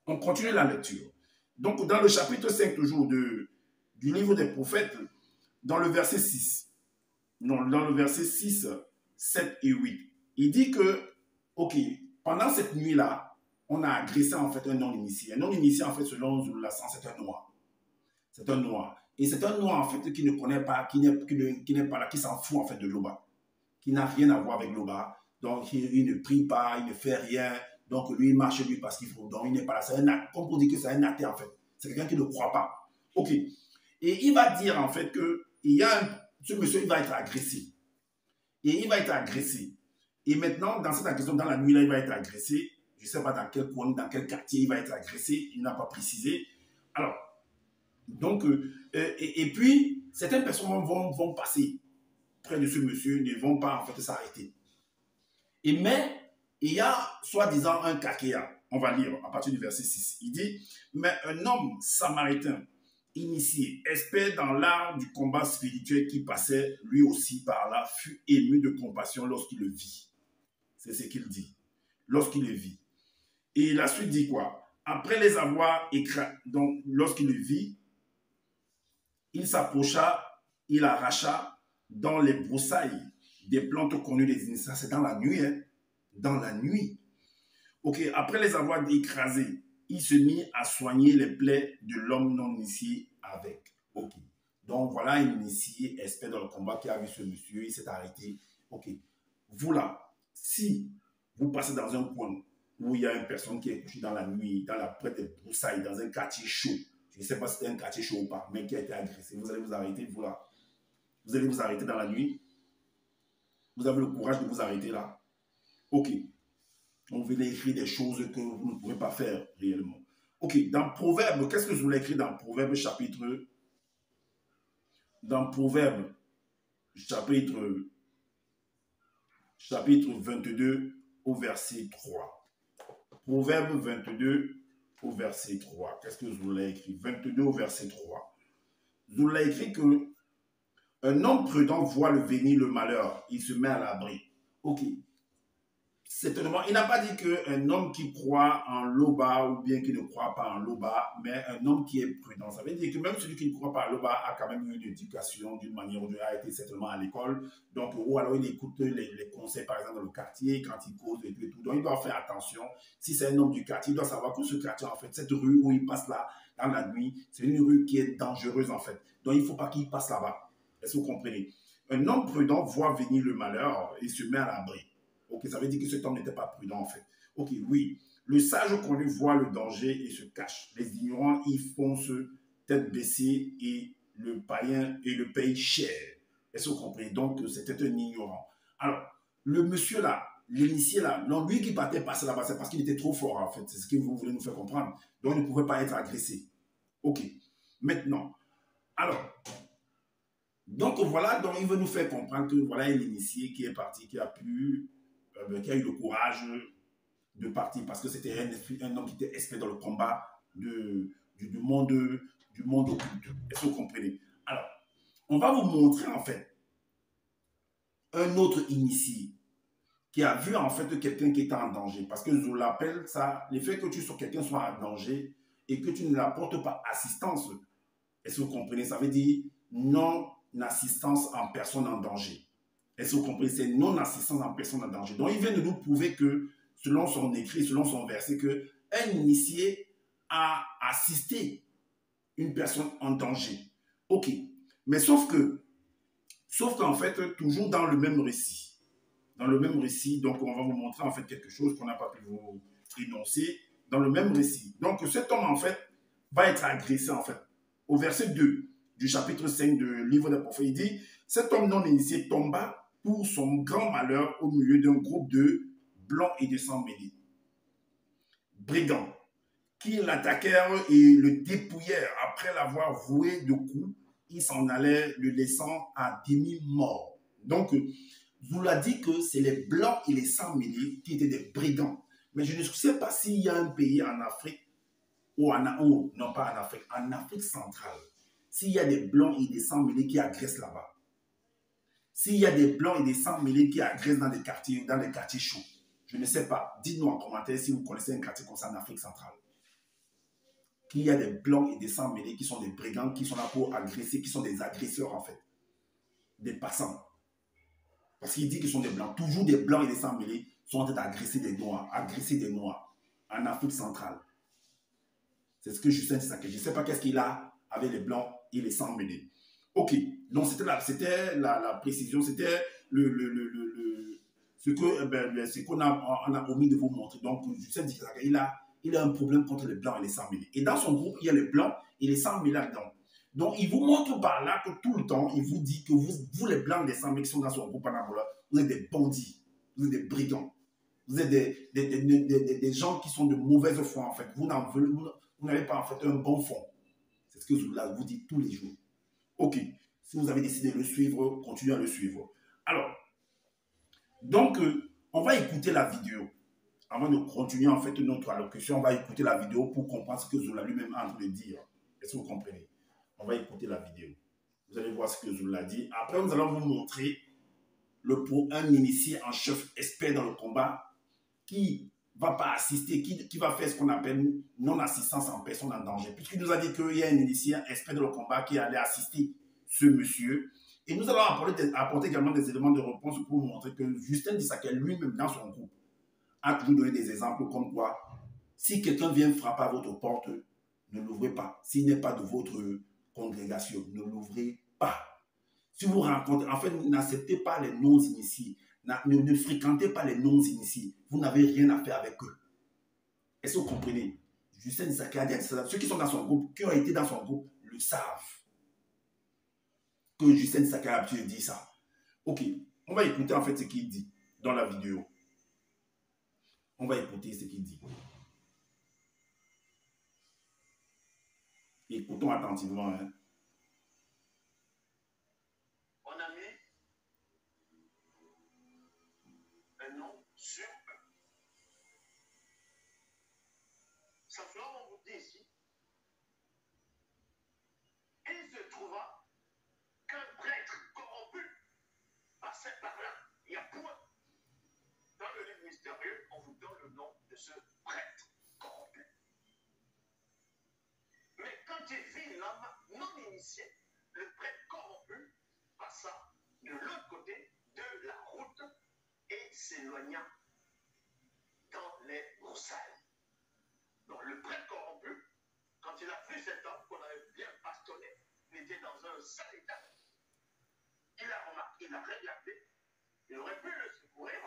On continue la lecture. Donc, dans le chapitre 5, toujours du livre des prophètes, dans le verset 6, non, dans le verset 6, 7 et 8, il dit que, ok, pendant cette nuit-là, on a agressé en fait un non-initié. Un non-initié, en fait, selon Zoulassan, c'est un noir. C'est un noir. Et c'est un noir, en fait, qui ne connaît pas, qui n'est pas là, qui s'en fout, en fait, de l'Oba, qui n'a rien à voir avec l'Oba. Donc, il ne prie pas, il ne fait rien. Donc, lui, il marche lui parce qu'il faut. Donc, il n'est pas là. C'est un acte, comme on dit que c'est un athée, en fait. C'est quelqu'un qui ne croit pas. OK. Et il va dire, en fait, que ce monsieur, il va être agressé. Et il va être agressé. Et maintenant, dans cette agression, dans la nuit, là, il va être agressé. Je ne sais pas dans quel coin, dans quel quartier il va être agressé. Il n'a pas précisé. Alors, donc, et puis, certaines personnes vont passer près de ce monsieur, ne vont pas en fait s'arrêter. Mais il y a soi-disant un kakéa, on va lire à partir du verset 6. Il dit, mais un homme samaritain, initié, expert dans l'art du combat spirituel qui passait lui aussi par là, fut ému de compassion lorsqu'il le vit. C'est ce qu'il dit. Lorsqu'il le vit. Et la suite dit quoi? Après les avoir écrasés, donc lorsqu'il le vit, il s'approcha, il arracha dans les broussailles des plantes connues des initiés. C'est dans la nuit, hein? Dans la nuit. Ok, après les avoir écrasés, il se mit à soigner les plaies de l'homme non initié avec. Ok. Donc voilà un initié expert dans le combat qui a vu ce monsieur, il s'est arrêté. Ok. Vous là, si vous passez dans un coin où il y a une personne qui est couchée dans la nuit, près des broussailles, dans un quartier chaud, je ne sais pas si c'était un quartier chaud ou pas, mais qui a été agressé, vous allez vous arrêter, vous là. Vous allez vous arrêter dans la nuit. Vous avez le courage de vous arrêter là. Ok. On veut écrire des choses que vous ne pouvez pas faire réellement. Ok, dans Proverbe, qu'est-ce que je voulais écrire dans Proverbe chapitre 22 au verset 3. Proverbe 22 au verset 3. Qu'est-ce que je voulais écrire? 22 au verset 3. Je voulais écrire que un homme prudent voit le venir le malheur, il se met à l'abri. Ok. Certainement, il n'a pas dit qu'un homme qui croit en l'Oba ou bien qui ne croit pas en l'Oba, mais un homme qui est prudent. Ça veut dire que même celui qui ne croit pas en l'Oba a quand même eu une éducation d'une manière ou d'une autre, a été certainement à l'école. Donc, ou alors il écoute les conseils, par exemple, dans le quartier, quand il cause et tout. Donc, il doit faire attention. Si c'est un homme du quartier, il doit savoir que ce quartier, en fait, cette rue où il passe là, dans la nuit, c'est une rue qui est dangereuse, en fait. Donc, il ne faut pas qu'il passe là-bas. Est-ce que vous comprenez? Un homme prudent voit venir le malheur et se met à l'abri. Ok, ça veut dire que cet homme n'était pas prudent en fait. Ok, oui. Le sage connu voit le danger et se cache. Les ignorants y foncent tête baissée et le païen et le paye cher. Est-ce que vous comprenez? Donc, c'était un ignorant. Alors, le monsieur là, l'initié là, non, lui qui partait passer là-bas, c'est parce qu'il était trop fort en fait. C'est ce que vous voulez nous faire comprendre. Donc, il ne pouvait pas être agressé. Ok. Maintenant, alors, donc voilà, donc il veut nous faire comprendre que voilà un initié qui est parti, qui a eu le courage de partir parce que c'était un homme qui était expert dans le combat du monde occulte. Est-ce que vous comprenez? Alors, on va vous montrer en fait un autre initié qui a vu en fait quelqu'un qui était en danger. Parce que je l'appelle ça, le fait que quelqu'un soit en danger et que tu ne l'apportes pas assistance. Est-ce que vous comprenez? Ça veut dire non-assistance en personne en danger. Est-ce que vous comprenez? C'est non-assistance en personne en danger. Donc, il vient de nous prouver que, selon son écrit, selon son verset, qu'un initié a assisté une personne en danger. Ok. Mais sauf qu'en fait, toujours dans le même récit. Dans le même récit, donc on va vous montrer en fait quelque chose qu'on n'a pas pu vous énoncer. Dans le même récit. Donc, cet homme, en fait, va être agressé, en fait. Au verset 2 du chapitre 5 du livre des prophètes, il dit, cet homme non initié tomba pour son grand malheur au milieu d'un groupe de blancs et de sang mêlés. Brigands qui l'attaquèrent et le dépouillèrent. Après l'avoir voué de coups, ils s'en allaient le laissant à demi-mort. Donc, je vous l'ai dit que c'est les blancs et les sang mêlés qui étaient des brigands. Mais je ne sais pas s'il y a un pays en Afrique non pas en Afrique centrale, s'il y a des blancs et des sang mêlés qui agressent là-bas. S'il y a des blancs et des sang mêlés qui agressent dans des quartiers chauds, je ne sais pas. Dites-nous en commentaire si vous connaissez un quartier comme ça en Afrique centrale. qu'il y a des blancs et des sans mêlés qui sont des brigands, qui sont là pour agresser, qui sont des agresseurs en fait, des passants. Parce qu'il dit qu'ils sont des blancs. Toujours des blancs et des sans mêlés sont en train d'agresser des noirs, en Afrique centrale. C'est ce que Justin Tissaké. Je ne sais pas qu'est-ce qu'il a avec les blancs et les sans mêlés. Ok, donc c'était la précision, c'était ce qu'on a omis de vous montrer. Donc Justin Tissaké, il a un problème contre les blancs et les sans mêlés. Et dans son groupe, il y a les blancs et les sans mêlés là-dedans. Donc, il vous montre par là que tout le temps, il vous dit que vous les blancs des sans mêlés qui sont dans son groupe en Angola, vous êtes des bandits, vous êtes des brigands, vous êtes des gens qui sont de mauvaise foi en fait. Vous n'avez pas en fait un bon fond. C'est ce que Zouloula vous dit tous les jours. Ok, si vous avez décidé de le suivre, continuez à le suivre. Alors, donc, on va écouter la vidéo. Avant de continuer en fait notre allocution, on va écouter la vidéo pour comprendre ce que Zouloula lui-même est en train de dire. Est-ce que vous comprenez? On va écouter la vidéo. Vous allez voir ce que Zouloula dit. Après, nous allons vous montrer un initié en chef expert dans le combat qui ne va pas assister, qui va faire ce qu'on appelle non-assistance en personne en danger. Puisqu'il nous a dit qu'il y a un initié expert dans le combat qui allait assister ce monsieur. Et nous allons apporter également des éléments de réponse pour montrer que Justin Tissaké lui-même dans son groupe a toujours donné des exemples comme quoi, si quelqu'un vient frapper à votre porte, ne l'ouvrez pas. S'il n'est pas de votre congrégation, ne l'ouvrez pas. Si vous rencontrez, en fait, n'acceptez pas les non-initiés. Ne fréquentez pas les non-initiés. Vous n'avez rien à faire avec eux. Est-ce que vous comprenez? Justin Tissaké a dit ça. Ceux qui sont dans son groupe, qui ont été dans son groupe, le savent. Que Justin Tissaké a dit ça. Ok, on va écouter en fait ce qu'il dit dans la vidéo. On va écouter ce qu'il dit. Écoutons attentivement. Hein. On a mis un nom sur sa flamme, on vous dit ici. Il se trouva qu'un prêtre corrompu passait par là. Il y a point. Dans le livre mystérieux, on vous donne le nom de ce prêtre corrompu. Mais quand il vit l'homme non initié, le prêtre corrompu passa de l'autre côté de la route et s'éloigna dans les broussailles. Donc le prêtre corrompu, quand il a vu cet homme qu'on avait bien bastonné, il était dans un sale état. Il a remarqué, il a regardé, il aurait pu le secourir,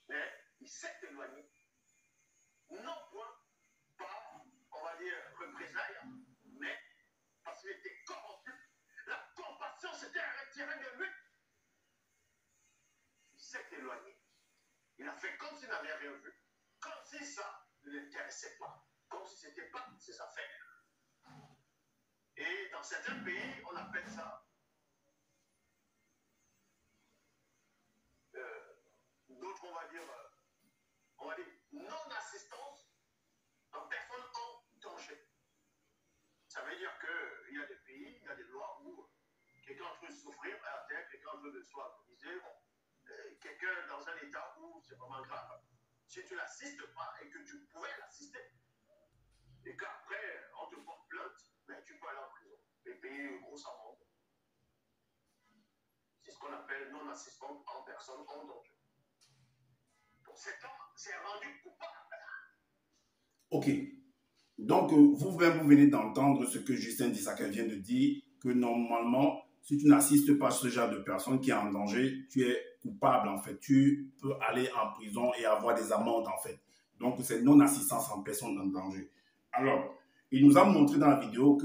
mais il s'est éloigné. Non point par, on va dire, représailles, mais parce qu'il était corrompu. La compassion s'était retirée de lui. Il s'est éloigné. Il a fait comme s'il n'avait rien vu, comme si ça ne l'intéressait pas, comme si ce n'était pas ses affaires. Et dans certains pays, on appelle ça d'autres, on va dire non-assistance en personne en danger. Ça veut dire qu'il y a des pays, il y a des lois où quelqu'un est en train de souffrir à la terre, quelqu'un est en train de se alcoolisé, quelqu'un dans un état où c'est vraiment grave. Si tu ne l'assistes pas et que tu pouvais l'assister, et qu'après on te porte plainte, ben, tu peux aller en prison et payer une grosse amende. C'est ce qu'on appelle non-assistance en personne en danger. Donc cet homme s'est rendu coupable. Ok. Donc, vous venez d'entendre ce que Justin Tissaké vient de dire, que normalement, si tu n'assistes pas à ce genre de personne qui est en danger, tu es coupable en fait. Tu peux aller en prison et avoir des amendes en fait. Donc, c'est non-assistance en personne en danger. Alors, il nous a montré dans la vidéo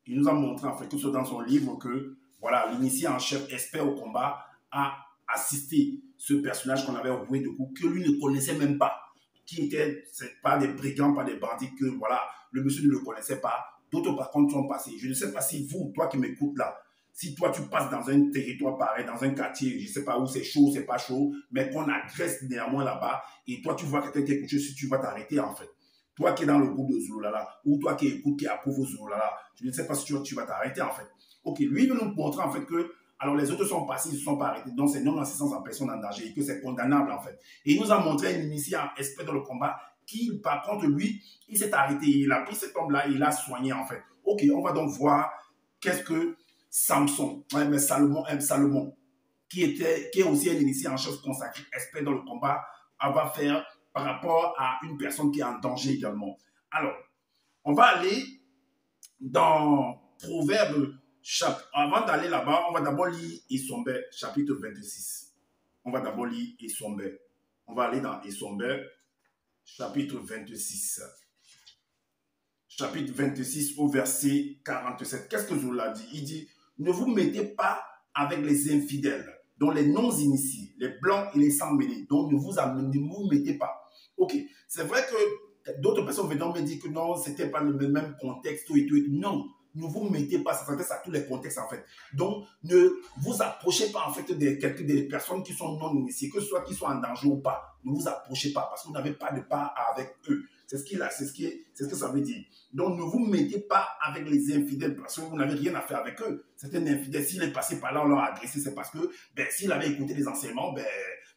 il nous a montré en fait que c'est dans son livre que, voilà, l'initié en chef expert au combat a assisté ce personnage qu'on avait roué de coups, que lui ne connaissait même pas, qui était, c'est pas des brigands, pas des bandits, que voilà, le monsieur ne le connaissait pas. D'autres par contre sont passés. Je ne sais pas si vous, toi qui m'écoutes là, si toi tu passes dans un territoire pareil, dans un quartier, je ne sais pas où c'est chaud, c'est pas chaud, mais qu'on agresse néanmoins là-bas, et toi tu vois quelqu'un qui est couché, si tu vas t'arrêter en fait. Toi qui es dans le groupe de Zouloulala, ou toi qui écoutes, qui approuve Zouloulala, je ne sais pas si tu vas t'arrêter en fait. Ok, lui il veut nous montrer en fait que, alors les autres sont passés, ils ne se sont pas arrêtés, donc c'est non-assistance en personne en danger, et que c'est condamnable en fait. Et il nous a montré un initié expert dans le combat qui, par contre, lui, il s'est arrêté. Il a pris cet homme-là et il l'a soigné, en fait. Ok, on va donc voir qu'est-ce que Samson, mais Salomon, qui est aussi un initié en chef consacré, expert dans le combat, va faire par rapport à une personne qui est en danger également. Alors, on va aller dans Proverbe, avant d'aller là-bas, on va d'abord lire Essombe, chapitre 26. On va d'abord lire Essombe. On va aller dans Essombe, chapitre 26. Chapitre 26 au verset 47. Qu'est-ce que Zola dit? Il dit, ne vous mettez pas avec les infidèles, dont les non-initiés, les blancs et les sans-mêlés, donc ne vous mettez pas. Ok, c'est vrai que d'autres personnes venant me dire que non, c'était pas le même contexte, tout et tout. Non, ne vous mettez pas, ça s'adresse à tous les contextes en fait. Donc, ne vous approchez pas en fait des personnes qui sont non-initiées, que ce soit qu'ils soient en danger ou pas. Ne vous approchez pas parce que vous n'avez pas de part avec eux. C'est ce que ça veut dire. Donc, ne vous mettez pas avec les infidèles parce que vous n'avez rien à faire avec eux. C'est un infidèle. S'il est passé par là, on l'a agressé, c'est parce que s'il avait écouté les enseignements,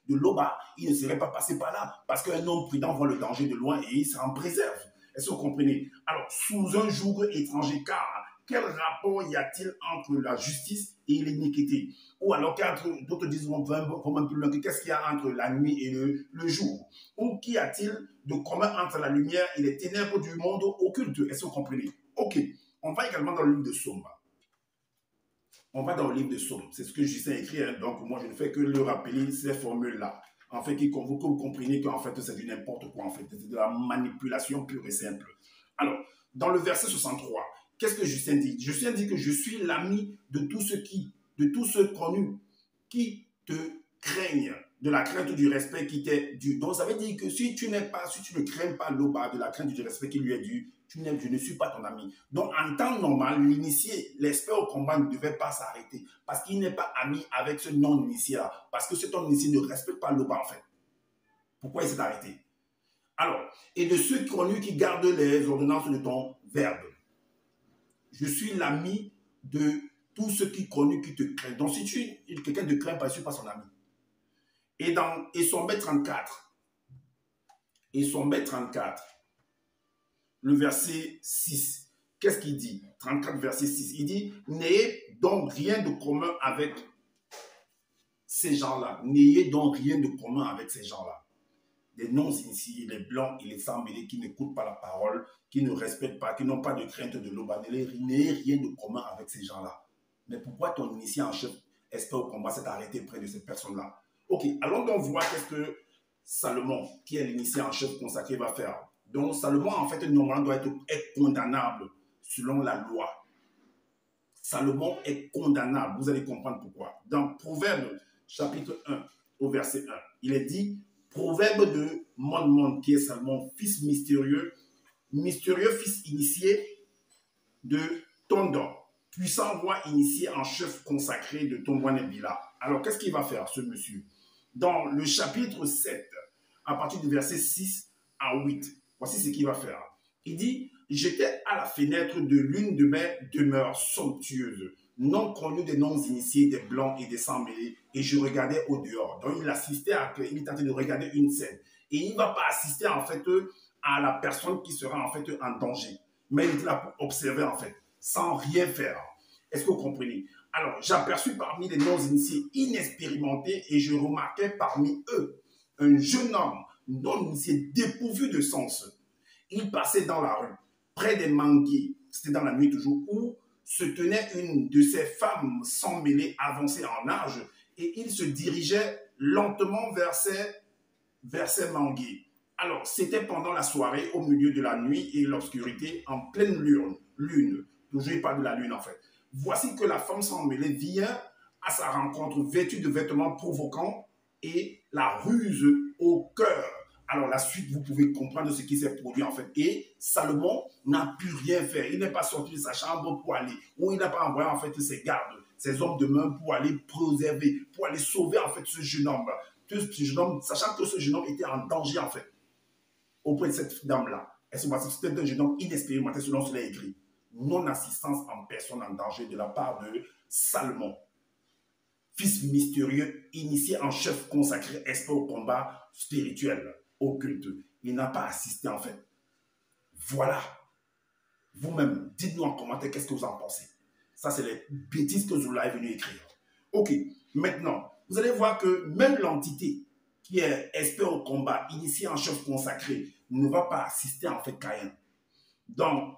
de Loba, il ne serait pas passé par là. Parce qu'un homme prudent voit le danger de loin et il s'en préserve. Est-ce que vous comprenez? Alors, sous un joug étranger, car quel rapport y a-t-il entre la justice et l'iniquité? Ou alors, d'autres disent, même plus loin, qu'est-ce qu'il y a entre la nuit et le jour? Ou qu'y a-t-il de commun entre la lumière et les ténèbres du monde occulte? Est-ce que vous comprenez? Ok, on va également dans le livre de Psaume. On va dans le livre de Psaume. C'est ce que Justin écrit, hein. Donc moi je ne fais que le rappeler ces formules-là. En fait, que vous compreniez qu'en fait c'est du n'importe quoi, en fait. C'est de la manipulation pure et simple. Alors, dans le verset 63, qu'est-ce que Justin dit? Justin dit que je suis l'ami de tous ceux connus qui te craignent, de la crainte du respect qui t'est dû. Donc ça veut dire que si tu ne crains pas l'Oba, de la crainte du respect qui lui est dû, je ne suis pas ton ami. Donc en temps normal, l'initié, l'expert au combat ne devait pas s'arrêter parce qu'il n'est pas ami avec ce non-initié-là, parce que cet non-initié ne respecte pas l'Oba en fait. Pourquoi il s'est arrêté? Alors, et de ceux connus qui gardent les ordonnances de ton verbe. Je suis l'ami de tous ceux qui connus qui te craignent. Donc si quelqu'un te craint, je ne suis pas son ami. Et dans Essombe 34, le verset 6, qu'est-ce qu'il dit? 34, verset 6, il dit, n'ayez donc rien de commun avec ces gens-là. N'ayez donc rien de commun avec ces gens-là. Les non-initiés, les blancs et les sans-mêlés qui n'écoutent pas la parole, qui ne respectent pas, qui n'ont pas de crainte de l'Oba. N'ayez rien de commun avec ces gens-là. Mais pourquoi ton initié en chef, expert au combat, s'est arrêté près de cette personne-là? Ok, allons donc voir qu'est-ce que Salomon, qui est l'initié en chef consacré, va faire. Donc Salomon, en fait, normalement, doit être condamnable selon la loi. Salomon est condamnable, vous allez comprendre pourquoi. Dans Proverbe, chapitre 1, au verset 1, il est dit, Proverbe de Mon, qui est Salomon, fils mystérieux, fils initié de Tondor, puissant roi initié en chef consacré de Tombouanébila. Alors, qu'est-ce qu'il va faire, ce monsieur? Dans le chapitre 7, à partir du verset 6 à 8, voici ce qu'il va faire. Il dit, j'étais à la fenêtre de l'une de mes demeures somptueuses, non connues des non-initiés, des blancs et des sans-mêlés, et je regardais au dehors. Donc, il est en train de regarder une scène. Et il ne va pas assister, en fait, à la personne qui sera, en fait, en danger. Mais il est là pour observer, en fait, sans rien faire. Est-ce que vous comprenez? Alors, j'aperçus parmi les non-initiés inexpérimentés et je remarquai parmi eux un jeune homme non-initié dépourvu de sens. Il passait dans la rue, près des manguiers, c'était dans la nuit toujours, où se tenait une de ces femmes sans mêlée avancée en âge et il se dirigeait lentement vers ces manguiers. Alors, c'était pendant la soirée, au milieu de la nuit et l'obscurité, en pleine lune. Toujours, il parle de la lune en fait. Voici que la femme sans mêlée vient à sa rencontre vêtue de vêtements provoquants et la ruse au cœur. Alors la suite, vous pouvez comprendre ce qui s'est produit en fait. Et Salomon n'a pu rien faire. Il n'est pas sorti de sa chambre pour aller, ou il n'a pas envoyé en fait ses gardes, ses hommes de main pour aller préserver, pour aller sauver en fait ce jeune homme. Sachant que ce jeune homme était en danger en fait, auprès de cette dame-là. C'était un jeune homme inexpérimenté selon ce qu'il a écrit. Non-assistance en personne en danger de la part de Salomon, fils mystérieux, initié en chef consacré, expert au combat spirituel, occulte. Il n'a pas assisté en fait. Voilà. Vous-même, dites-nous en commentaire qu'est-ce que vous en pensez. Ça, c'est les bêtises que Zoula est venu écrire. Ok, maintenant, vous allez voir que même l'entité qui est expert au combat, initié en chef consacré, ne va pas assister en fait Caïn. Donc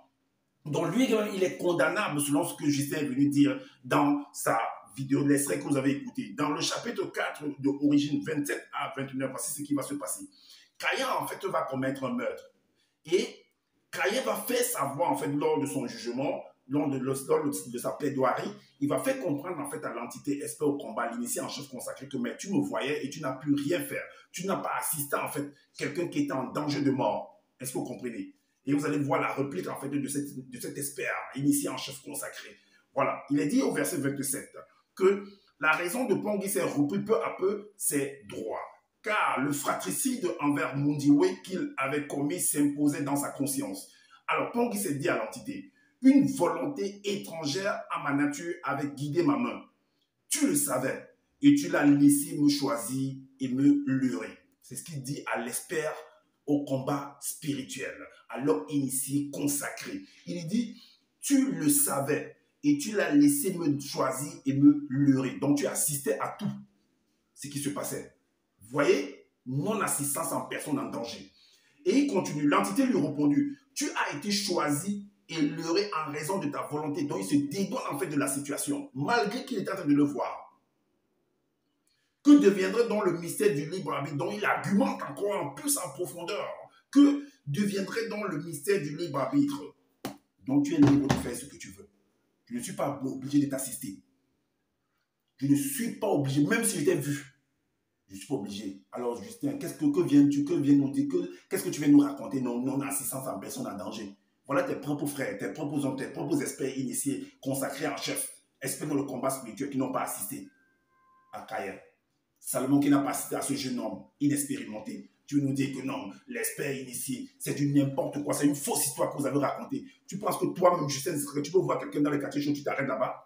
lui, il est condamnable selon ce que Justin est venu dire dans sa vidéo, l'extrait que vous avez écouté. Dans le chapitre 4 de Origine 27 à 29, voici ce qui va se passer. Caïn, en fait, va commettre un meurtre. Et Caïn va faire savoir, en fait, lors de son jugement, lors de sa plaidoirie, il va faire comprendre, en fait, à l'entité expert au combat, l'initié en chef consacré, que mais tu me voyais et tu n'as pu rien faire. Tu n'as pas assisté, en fait, quelqu'un qui était en danger de mort. Est-ce que vous comprenez? Et vous allez voir la réplique, en fait, de cet expert initié en chef consacré. Voilà. Il est dit au verset 27 que la raison de Pongui s'est repris peu à peu ses droits. Car le fratricide envers Mundiwe qu'il avait commis s'imposait dans sa conscience. Alors Pongui s'est dit à l'entité, une volonté étrangère à ma nature avait guidé ma main. Tu le savais et tu l'as laissé me choisir et me leurrer. C'est ce qu'il dit à l'expert au combat spirituel, à l'homme initié, consacré. Il dit, tu le savais et tu l'as laissé me choisir et me leurrer. Donc tu assistais à tout ce qui se passait. Vous voyez, non-assistance en personne en danger. Et il continue, l'entité lui répondit, tu as été choisi et leurré en raison de ta volonté. Donc il se dédouane en fait de la situation, malgré qu'il est en train de le voir. Que deviendrait donc le mystère du libre arbitre? Donc il argumente encore en plus en profondeur. Que deviendrait donc le mystère du libre arbitre? Donc tu es libre de faire ce que tu veux. Je ne suis pas obligé de t'assister. Je ne suis pas obligé, même si je t'ai vu. Je ne suis pas obligé. Alors Justin, qu'est-ce que viens-tu nous dire? Qu'est-ce que tu viens nous raconter? Non-assistance en personne en danger. Voilà tes propres frères, tes propres hommes, tes propres experts initiés, consacrés en chef, experts dans le combat spirituel qui n'ont pas assisté à Caïn. Salomon qui n'a pas assisté à ce jeune homme inexpérimenté. Tu veux nous dire que non, l'expert initié, c'est du n'importe quoi, c'est une fausse histoire que vous avez racontée. Tu penses que toi-même, Justin, tu peux voir quelqu'un dans le quartier chaud, tu t'arrêtes là-bas?